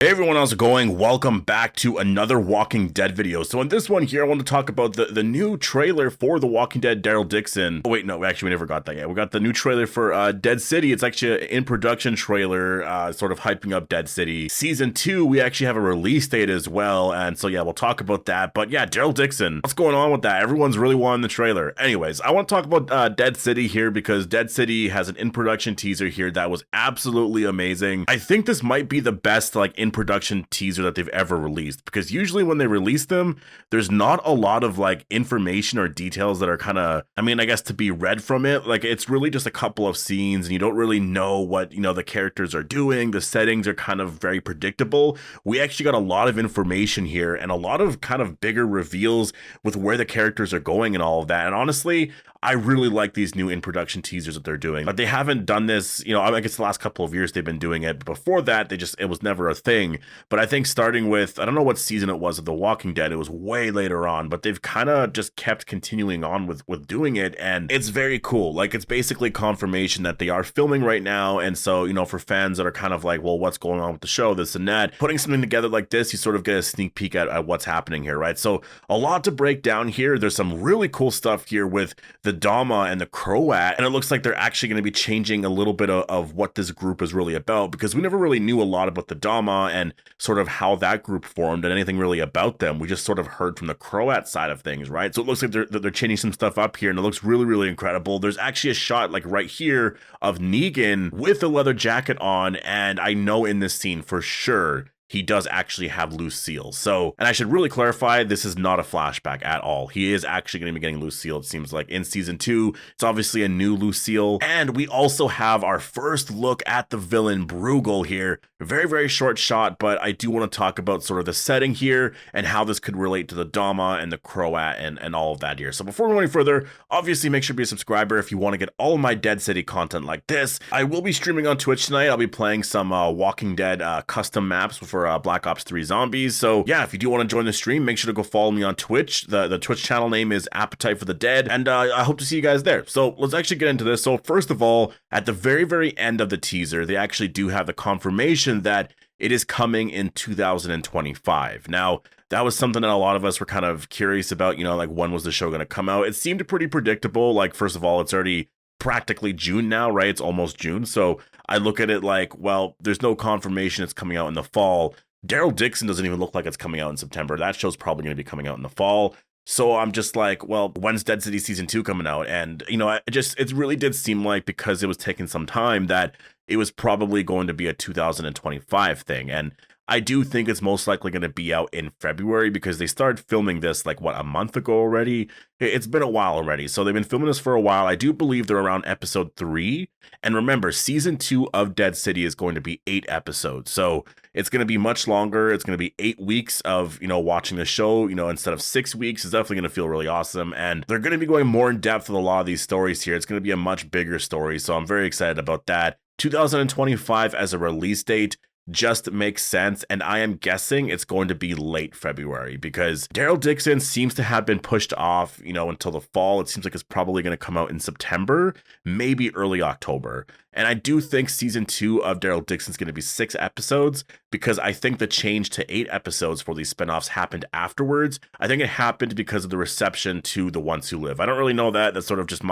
Hey everyone, how's it going? Welcome back to another Walking Dead video. So in this one here, I want to talk about the new trailer for The Walking Dead Daryl Dixon. Oh wait, no, actually we never got that yet. We got the new trailer for Dead City. It's actually an in-production trailer, sort of hyping up Dead City. Season 2, we actually have a release date as well, and so yeah, we'll talk about that. But yeah, Daryl Dixon, what's going on with that? Everyone's really wanting the trailer. Anyways, I want to talk about Dead City here because Dead City has an in-production teaser here that was absolutely amazing. I think this might be the best like in-production teaser that they've ever released, because usually when they release them, there's not a lot of like information or details that are kind of, I guess, to be read from it. Like, it's really just a couple of scenes and you don't really know what, the characters are doing. The settings are kind of very predictable. We actually got a lot of information here and a lot of kind of bigger reveals with where the characters are going and all of that. And honestly, I really like these new in-production teasers that they're doing. Like, they haven't done this, I guess the last couple of years they've been doing it. But before that, it was never a thing. But I think starting with, I don't know what season it was of The Walking Dead, it was way later on, but they've kind of just kept continuing on with doing it. And it's very cool. Like, it's basically confirmation that they are filming right now. And so, for fans that are kind of like, well, what's going on with the show, this and that, putting something together like this, you sort of get a sneak peek at what's happening here, right? So a lot to break down here. There's some really cool stuff here with the Dama and the Croat, and it looks like they're actually going to be changing a little bit of what this group is really about, because we never really knew a lot about the Dama and sort of how that group formed and anything really about them. We just sort of heard from the Croat side of things, right? So it looks like they're changing some stuff up here, and it looks really, really incredible. There's actually a shot like right here of Negan with a leather jacket on, and I know in this scene for sure he does actually have Lucille. So, and I should really clarify, this is not a flashback at all. He is actually going to be getting Lucille, it seems like, in season 2. It's obviously a new Lucille. And we also have our first look at the villain Bruegel here. Very, very short shot, but I do want to talk about sort of the setting here and how this could relate to the Dama and the Croat and all of that here. So before we go any further, obviously make sure to be a subscriber if you want to get all of my Dead City content like this. I will be streaming on Twitch tonight. I'll be playing some Walking Dead custom maps for Black Ops 3 Zombies. So yeah, if you do want to join the stream, make sure to go follow me on Twitch. The Twitch channel name is Appetite for the Dead, and I hope to see you guys there. So let's actually get into this. So first of all, at the very, very end of the teaser, they actually do have the confirmation that it is coming in 2025. Now, that was something that a lot of us were kind of curious about, like, when was the show going to come out? It seemed pretty predictable. Like, first of all, it's already practically June now, right? It's almost June. So I look at it like, well, there's no confirmation it's coming out in the fall. Daryl Dixon doesn't even look like it's coming out in September. That show's probably going to be coming out in the fall. So I'm just like, well, when's Dead City season 2 coming out? And, it really did seem like, because it was taking some time, that it was probably going to be a 2025 thing. And I do think it's most likely going to be out in February, because they started filming this like, what, a month ago already? It's been a while already. So they've been filming this for a while. I do believe they're around episode 3. And remember, season 2 of Dead City is going to be 8 episodes. So it's going to be much longer. It's going to be 8 weeks of, watching the show, instead of 6 weeks. It's definitely going to feel really awesome. And they're going to be going more in depth with a lot of these stories here. It's going to be a much bigger story. So I'm very excited about that. 2025 as a release date just makes sense, and I am guessing it's going to be late February, because Daryl Dixon seems to have been pushed off, until the fall. It seems like it's probably going to come out in September, maybe early October. And I do think season 2 of Daryl Dixon is going to be 6 episodes, because I think the change to 8 episodes for these spinoffs happened afterwards. I think it happened because of the reception to The Ones Who Live. I don't really know that. That's sort of just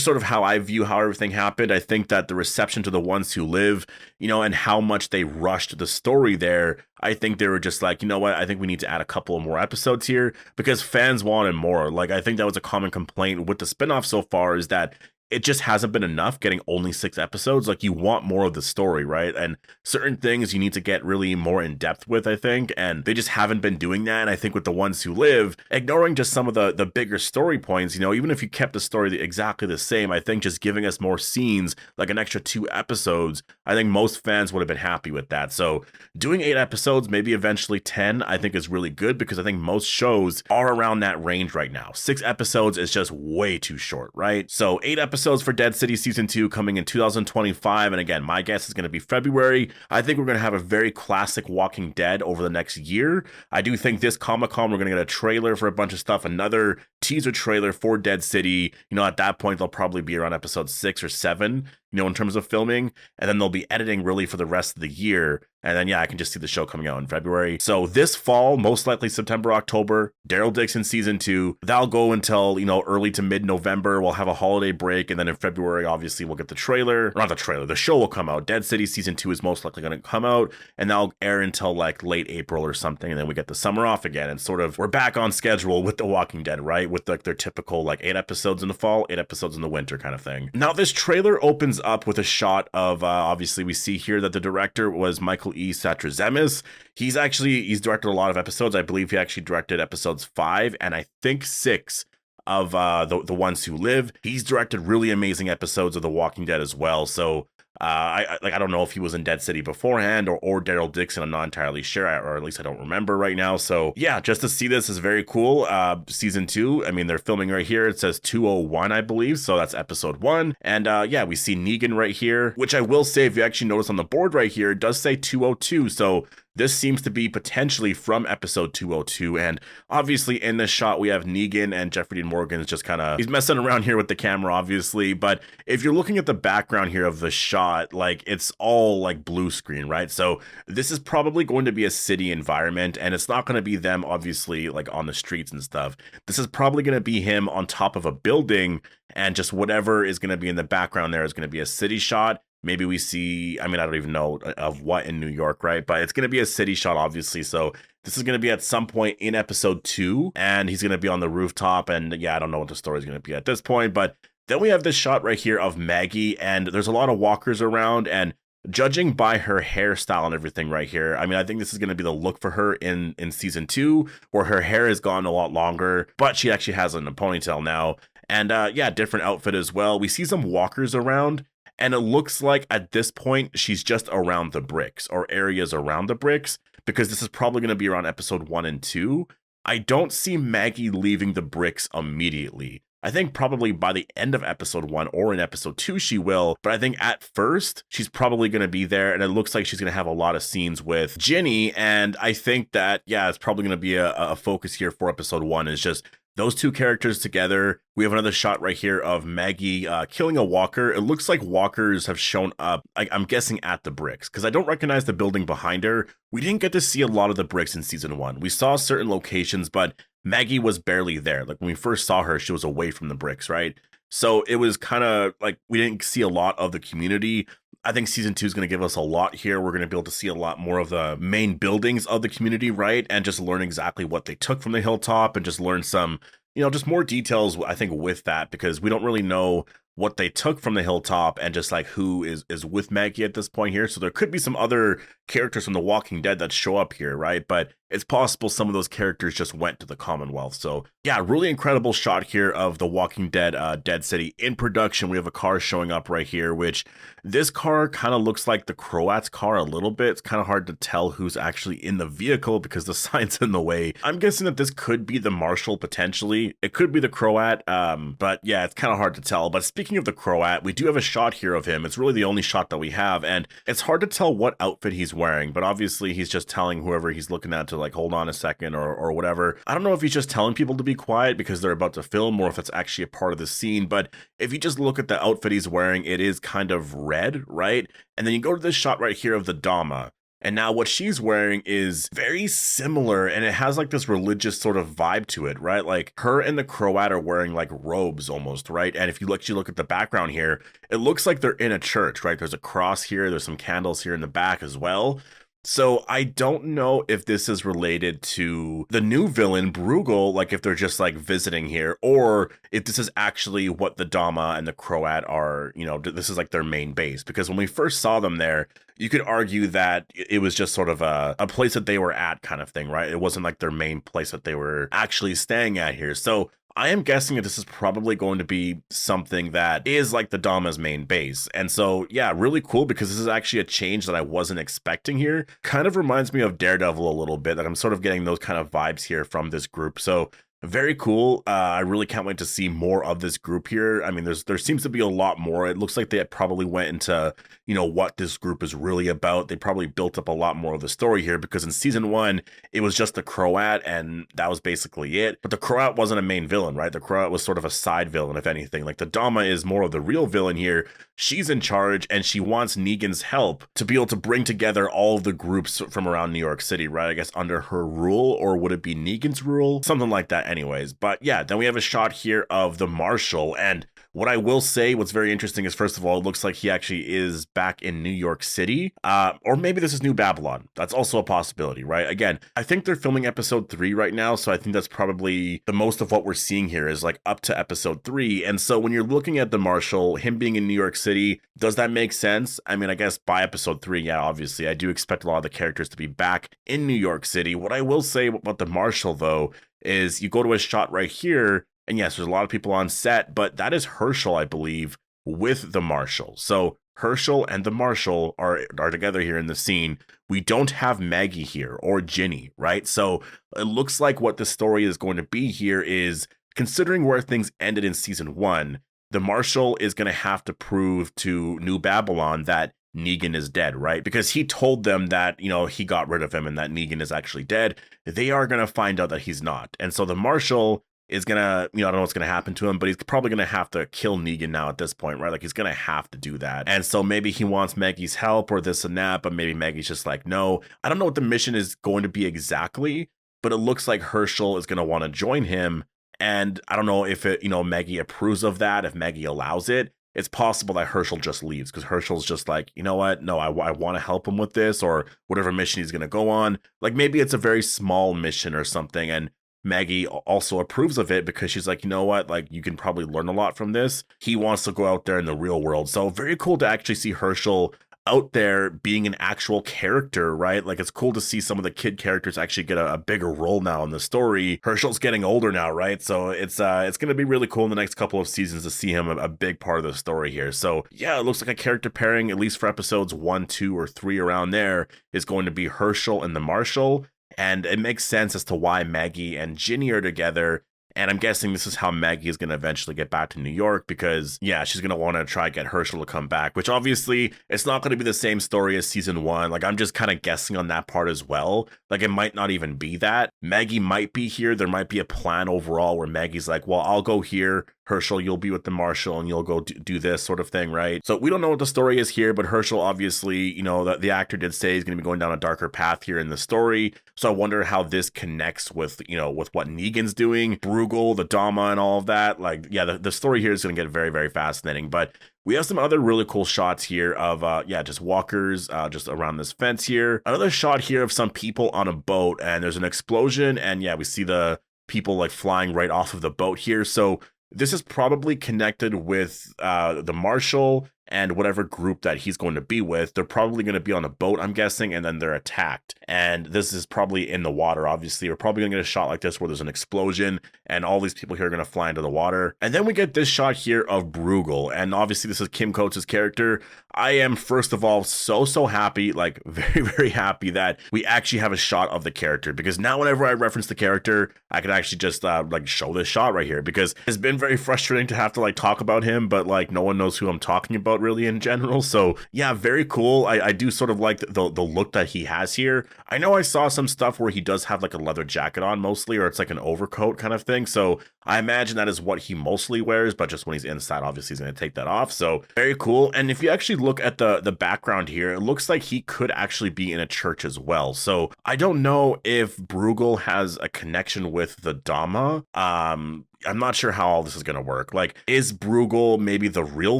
sort of how I view how everything happened. I think that the reception to The Ones Who Live, and how much they rushed the story there, I think they were just like, you know what, I think we need to add a couple of more episodes here, because fans wanted more. Like, I think that was a common complaint with the spinoff so far, is that it just hasn't been enough getting only 6 episodes. Like, you want more of the story, right? And certain things you need to get really more in depth with, I think, and they just haven't been doing that. And I think with The Ones Who Live, ignoring just some of the bigger story points, even if you kept the story exactly the same, I think just giving us more scenes, like an extra 2 episodes, I think most fans would have been happy with that. So doing 8 episodes, maybe eventually 10, I think is really good, because I think most shows are around that range right now. 6 episodes is just way too short, right? So 8 episodes for Dead City season 2 coming in 2025, and again, my guess is going to be February. I think we're going to have a very classic Walking Dead over the next year. I do think this Comic-Con we're going to get a trailer for a bunch of stuff, another teaser trailer for Dead City. At that point they'll probably be around episode 6 or 7. in terms of filming, and then they'll be editing really for the rest of the year. And then, yeah, I can just see the show coming out in February. So this fall, most likely September, October, Daryl Dixon season 2, that'll go until, early to mid-November. We'll have a holiday break. And then in February, obviously, we'll get the trailer. Or not the trailer, the show will come out. Dead City season 2 is most likely going to come out. And that'll air until like late April or something. And then we get the summer off again. And sort of, we're back on schedule with The Walking Dead, right? With like their typical like 8 episodes in the fall, 8 episodes in the winter kind of thing. Now, this trailer opens up with a shot of, obviously, we see here that the director was Michael E. Satrazemis. He's directed a lot of episodes. I believe he actually directed episodes 5 and I think 6 of the Ones Who Live. He's directed really amazing episodes of The Walking Dead as well. So I don't know if he was in Dead City beforehand or Daryl Dixon. I'm not entirely sure, or at least I don't remember right now. So yeah, just to see this is very cool. Season 2, I mean, they're filming right here. It says 201, I believe. So that's episode 1. And yeah, we see Negan right here, which I will say, if you actually notice on the board right here, it does say 202. So this seems to be potentially from episode 202. And obviously in this shot, we have Negan, and Jeffrey Dean Morgan is just he's messing around here with the camera, obviously. But if you're looking at the background here of the shot, like it's all like blue screen, right? So this is probably going to be a city environment, and it's not going to be them obviously like on the streets and stuff. This is probably going to be him on top of a building, and just whatever is going to be in the background there is going to be a city shot. Maybe we see, I mean, I don't even know of what in New York, right? But it's going to be a city shot, obviously. So this is going to be at some point in episode 2, and he's going to be on the rooftop. And yeah, I don't know what the story is going to be at this point. But then we have this shot right here of Maggie, and there's a lot of walkers around. And judging by her hairstyle and everything right here, I mean, I think this is going to be the look for her in season 2, where her hair has gone a lot longer, but she actually has it in a ponytail now. And yeah, different outfit as well. We see some walkers around. And it looks like at this point, she's just around the bricks or areas around the bricks, because this is probably going to be around episode 1 and 2. I don't see Maggie leaving the bricks immediately. I think probably by the end of episode 1 or in episode 2, she will. But I think at first, she's probably going to be there. And it looks like she's going to have a lot of scenes with Ginny. And I think that, yeah, it's probably going to be a focus here for episode 1 is just those two characters together. We have another shot right here of Maggie killing a walker. It looks like walkers have shown up, I'm guessing at the bricks, because I don't recognize the building behind her. We didn't get to see a lot of the bricks in season 1. We saw certain locations, but Maggie was barely there. Like when we first saw her, she was away from the bricks, right? So it was kind of like we didn't see a lot of the community. I think season 2 is going to give us a lot here. We're going to be able to see a lot more of the main buildings of the community, right? And just learn exactly what they took from the hilltop, and just learn some, just more details, I think, with that, because we don't really know what they took from the hilltop and just like who is with Maggie at this point here. So there could be some other characters from The Walking Dead that show up here, right? But it's possible some of those characters just went to the Commonwealth. So yeah, really incredible shot here of The Walking Dead, Dead City in production. We have a car showing up right here, which this car kind of looks like the Croat's car a little bit. It's kind of hard to tell who's actually in the vehicle because the sign's in the way. I'm guessing that this could be the Marshal potentially. It could be the Croat, but yeah, it's kind of hard to tell. But speaking of the Croat, we do have a shot here of him. It's really the only shot that we have, and it's hard to tell what outfit he's wearing, but obviously he's just telling whoever he's looking at to like hold on a second or whatever. I don't know if he's just telling people to be quiet because they're about to film, or if it's actually a part of the scene. But if you just look at the outfit he's wearing, it is kind of red, right? And then you go to this shot right here of the Dama, and now what she's wearing is very similar, and it has like this religious sort of vibe to it, right? Like her and the Croat are wearing like robes almost, right? And if you actually look at the background here, it looks like they're in a church, right? There's a cross here, there's some candles here in the back as well. So I don't know if this is related to the new villain, Bruegel, like if they're just like visiting here, or if this is actually what the Dama and the Croat are, this is like their main base. Because when we first saw them there, you could argue that it was just sort of a place that they were at kind of thing, right? It wasn't like their main place that they were actually staying at here. So I am guessing that this is probably going to be something that is like the Dama's main base. And so, yeah, really cool, because this is actually a change that I wasn't expecting here. Kind of reminds me of Daredevil a little bit. Like I'm sort of getting those kind of vibes here from this group. So Very cool. I really can't wait to see more of this group here. I mean, there seems to be a lot more. It looks like they probably went into, what this group is really about. They probably built up a lot more of the story here because in season 1, it was just the Croat and that was basically it. But the Croat wasn't a main villain, right? The Croat was sort of a side villain, if anything. Like the Dama is more of the real villain here. She's in charge and she wants Negan's help to be able to bring together all of the groups from around New York City, right? I guess under her rule, or would it be Negan's rule? Something like that anyways. But yeah, then we have a shot here of the Marshal, and what I will say, what's very interesting is, first of all, it looks like he actually is back in New York City, or maybe this is New Babylon. That's also a possibility, right? Again, I think they're filming episode 3 right now, so I think that's probably the most of what we're seeing here is like up to episode 3. And so when you're looking at the Marshal, him being in New York City, does that make sense? I mean, I guess by episode 3, yeah, obviously, I do expect a lot of the characters to be back in New York City. What I will say about the Marshal, though, is you go to a shot right here, and yes, there's a lot of people on set, but that is Herschel, I believe, with the Marshal. So Herschel and the Marshal are together here in the scene. We don't have Maggie here or Ginny, right? So it looks like what the story is going to be here is, considering where things ended in season 1, the Marshal is going to have to prove to New Babylon that Negan is dead, right? Because he told them that, he got rid of him and that Negan is actually dead. They are going to find out that he's not. And so the Marshal is gonna, I don't know what's gonna happen to him, but he's probably gonna have to kill Negan now at this point, right? Like he's gonna have to do that. And so maybe he wants Maggie's help or this and that, but maybe Maggie's just like, no. I don't know what the mission is going to be exactly, but it looks like Herschel is gonna want to join him. And I don't know if it, Maggie approves of that, if Maggie allows it. It's possible that Herschel just leaves because Herschel's just like, you know what? No, I want to help him with this or whatever mission he's gonna go on. Like maybe it's a very small mission or something, and Maggie also approves of it because she's like, you know what, like you can probably learn a lot from this. He wants to go out there in the real world. So very cool to actually see Herschel out there being an actual character, right? Like it's cool to see some of the kid characters actually get a bigger role now in the story. Herschel's getting older now, right? So it's going to be really cool in the next couple of seasons to see him a big part of the story here. So yeah, it looks like a character pairing, at least for episodes 1, 2, or 3 around there, is going to be Herschel and the Marshal. And it makes sense as to why Maggie and Ginny are together. And I'm guessing this is how Maggie is going to eventually get back to New York because, yeah, she's going to want to try to get Herschel to come back, which obviously it's not going to be the same story as season 1. Like, I'm just kind of guessing on that part as well. Like, it might not even be that. Maggie might be here. There might be a plan overall where Maggie's like, well, I'll go here. Herschel, you'll be with the Marshal and you'll go do this sort of thing, right? So we don't know what the story is here, but Herschel, obviously, the actor did say he's going to be going down a darker path here in the story. So I wonder how this connects with, with what Negan's doing, Bruegel, the Dama, and all of that. Like, yeah, the story here is going to get very, very fascinating. But we have some other really cool shots here of, just walkers just around this fence here. Another shot here of some people on a boat, and there's an explosion, and yeah, we see the people like flying right off of the boat here. So this is probably connected with the Marshal and whatever group that he's going to be with. They're probably going to be on a boat, I'm guessing, and then they're attacked. And this is probably in the water, obviously. We're probably going to get a shot like this where there's an explosion and all these people here are going to fly into the water. And then we get this shot here of Bruegel. And obviously this is Kim Coates' character. I am, first of all, so happy, like very, very happy that we actually have a shot of the character, because now whenever I reference the character, I can actually just like show this shot right here, because it's been very frustrating to have to like talk about him, but like no one knows who I'm talking about really in general. So yeah, very cool. I do sort of like the look that he has here. I know I saw some stuff where he does have like a leather jacket on mostly, or it's like an overcoat kind of thing. So I imagine that is what he mostly wears, but just when he's inside, obviously he's going to take that off. So very cool. And if you actually look at the background here, it looks like he could actually be in a church as well. So I don't know if Bruegel has a connection with the Dama. I'm not sure how all this is going to work. Like, is Bruegel maybe the real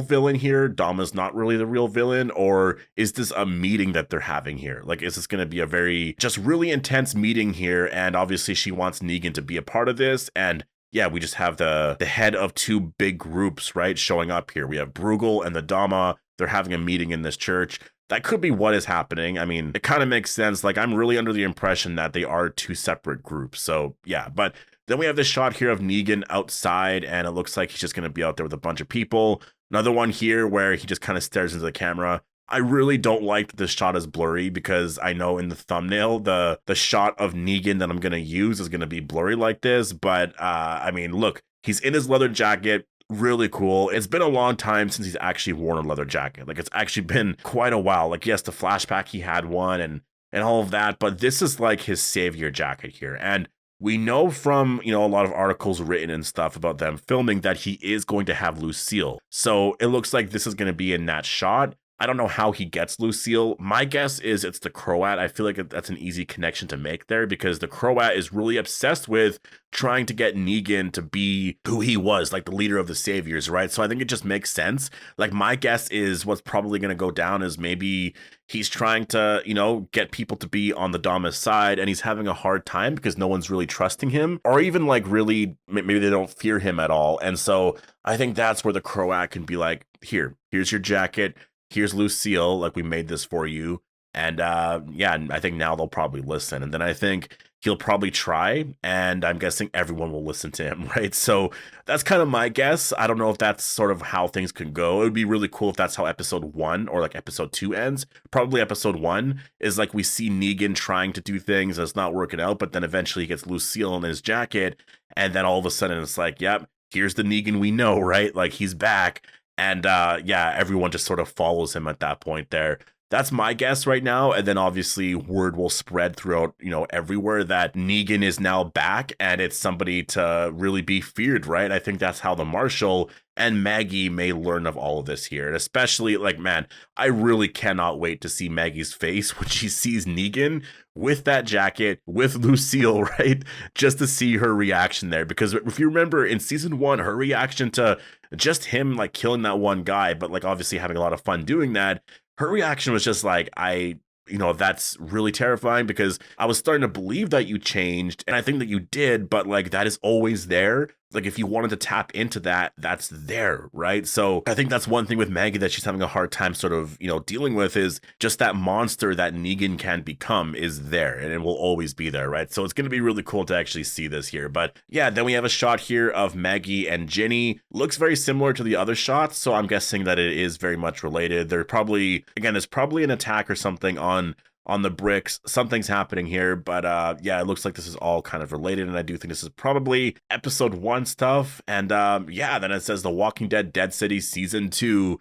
villain here? Dama's not really the real villain? Or is this a meeting that they're having here? Like, is this going to be a very, just really intense meeting here? And obviously she wants Negan to be a part of this. And yeah, we just have the head of two big groups, right, showing up here. We have Bruegel and the Dama. They're having a meeting in this church. That could be what is happening. I mean, it kind of makes sense. Like, I'm really under the impression that they are two separate groups. So yeah, but then we have this shot here of Negan outside, and it looks like he's just going to be out there with a bunch of people. Another one here where he just kind of stares into the camera. I really don't like that this shot is blurry, because I know in the thumbnail, the shot of Negan that I'm going to use is going to be blurry like this. But I mean, look, he's in his leather jacket. Really cool. It's been a long time since he's actually worn a leather jacket. Like, it's actually been quite a while. Like, yes, the flashback, he had one and all of that, but this is like his savior jacket here. And we know from, you know, a lot of articles written and stuff about them filming that he is going to have Lucille. So it looks like this is going to be in that shot. I don't know how he gets Lucille. My guess is it's the Croat. I feel like that's an easy connection to make there, because the Croat is really obsessed with trying to get Negan to be who he was, like the leader of the Saviors, right? So I think it just makes sense. Like, my guess is what's probably going to go down is maybe he's trying to, you know, get people to be on the Dama's side, and he's having a hard time because no one's really trusting him, or even like really, maybe they don't fear him at all. And so I think that's where the Croat can be like, here's your jacket. Here's Lucille, like, we made this for you. And yeah, I think now they'll probably listen. And then I think he'll probably try, and I'm guessing everyone will listen to him, right? So that's kind of my guess. I don't know if that's sort of how things can go. It would be really cool if that's how episode 1 or like episode 2 ends. Probably episode 1 is like we see Negan trying to do things and it's not working out, but then eventually he gets Lucille in his jacket, and then all of a sudden it's like, yep, here's the Negan we know, right? Like, he's back. And yeah, everyone just sort of follows him at that point there. That's my guess right now. And then obviously word will spread throughout, you know, everywhere that Negan is now back and it's somebody to really be feared, right? I think that's how the Marshal and Maggie may learn of all of this here. And especially, like, man, I really cannot wait to see Maggie's face when she sees Negan with that jacket, with Lucille, right? Just to see her reaction there. Because if you remember in season 1, her reaction to just him, like, killing that one guy, but like obviously having a lot of fun doing that, her reaction was just like, you know, that's really terrifying, because I was starting to believe that you changed, and I think that you did, but like, that is always there. Like, if you wanted to tap into that, that's there, right? So I think that's one thing with Maggie that she's having a hard time sort of, you know, dealing with, is just that monster that Negan can become is there, and it will always be there, right? So it's going to be really cool to actually see this here. But yeah, then we have a shot here of Maggie and Ginny. Looks very similar to the other shots, so I'm guessing that it is very much related. They're probably, again, there's probably an attack or something on the bricks. Something's happening here, but yeah, it looks like this is all kind of related, and I do think this is probably episode 1 stuff. And yeah, then it says The Walking Dead Dead City season 2,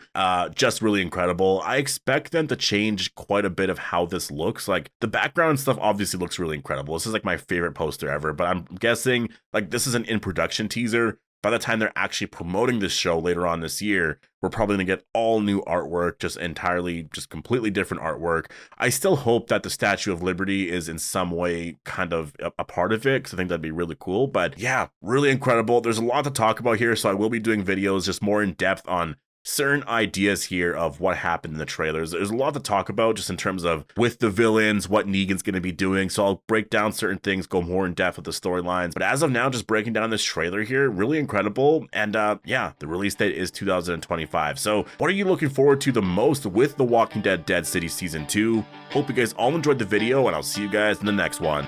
just really incredible. I expect them to change quite a bit of how this looks. Like, the background stuff obviously looks really incredible. This is like my favorite poster ever, but I'm guessing like this is an in production teaser. By the time they're actually promoting this show later on this year, we're probably going to get all new artwork, just completely different artwork. I still hope that the Statue of Liberty is in some way kind of a part of it, because I think that'd be really cool. But yeah, really incredible. There's a lot to talk about here, so I will be doing videos just more in depth on certain ideas here of what happened in the trailers. There's a lot to talk about just in terms of with the villains, what Negan's going to be doing. So I'll break down certain things, go more in depth with the storylines. But as of now, just breaking down this trailer here, really incredible. And yeah, the release date is 2025. So what are you looking forward to the most with The Walking Dead Dead City Season 2? Hope you guys all enjoyed the video, and I'll see you guys in the next one.